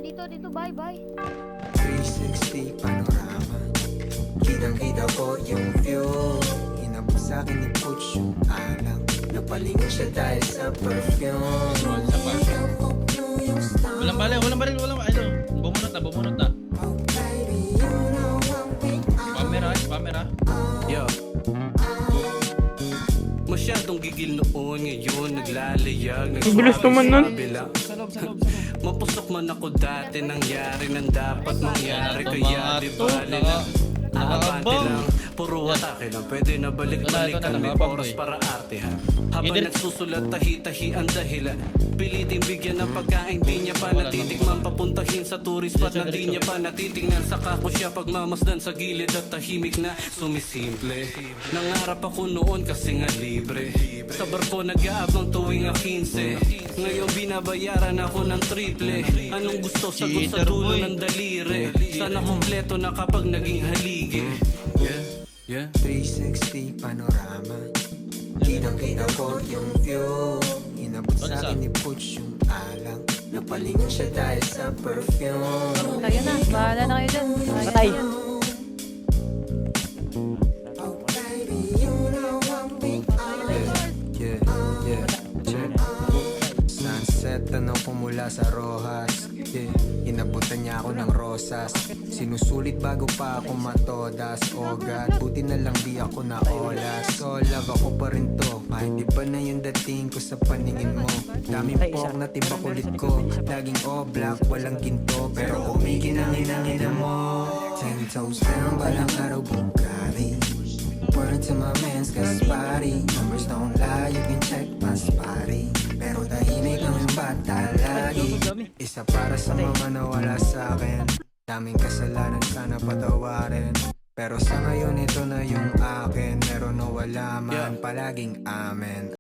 Dito, bye. 360 panorama, kitang-kita ko yung view. Inabot sa'kin ni Butch yung alam. Napalingon siya dahil sa perfume. Walang baril. Ito, bumunot na. Camera. Yo. Masyadong gigil noon, ngayon naglalayag. Bilis naman nun. Sa loob. Mapusok man ako dati, nangyari nang dapat mangyari. Ayan, Kaya mga di to, bali lang, aabante nakabang. lang. Puro atake lang, pwede na balik-balikan. May nakabang, oras boy. para artehan. Habang Idil. nagsusulat, tahi-tahi ang dahilan. Piliting bigyan ng pagkain, di niya pa natitikman. Papuntahin sa tourist spot na di niya pa natitingnan. Saka ko siya pagmamasdan sa gilid at tahimik na sumisimple. Nangarap ako noon kasi nga libre. Sa barko nag-aabang tuwing 15. Ngayon binabayaran ako ng triple. Anong gusto sagot sa Cheater, dulo boy. ng daliri. Sana kompleto na kapag naging haligi. Yeah. 360 panorama, kitang-kita ko yung view. Inabot sa'kin ni Butch yung alam. Napalingon siya dahil sa perfume. Kayo na, bahala na kayo dyan. Patay. Yeah. Check. Sunset, tanong ko mula sa Rojas. Inabutan niya ako ng rosas. Sinusulit bago pa ako matodas. Oh God, buti na lang di ako naolas. So love ako pa rin to. Kahit di pa na yung dating ko sa paningin mo. Daming pork na tiba kulit ko. Laging all black, walang ginto. Pero kumikinangin mo. 10 toes down, balang araw Bugatti. Word to my man's Gaspari. Numbers don't lie, you can check my spotty. Pero tahimik ang bata lagi. Isa para sa mga nawala sa akin. Daming kasalanan, sana patawarin. Pero sa ngayon ito na yung akin. Meron o wala man, palaging amen.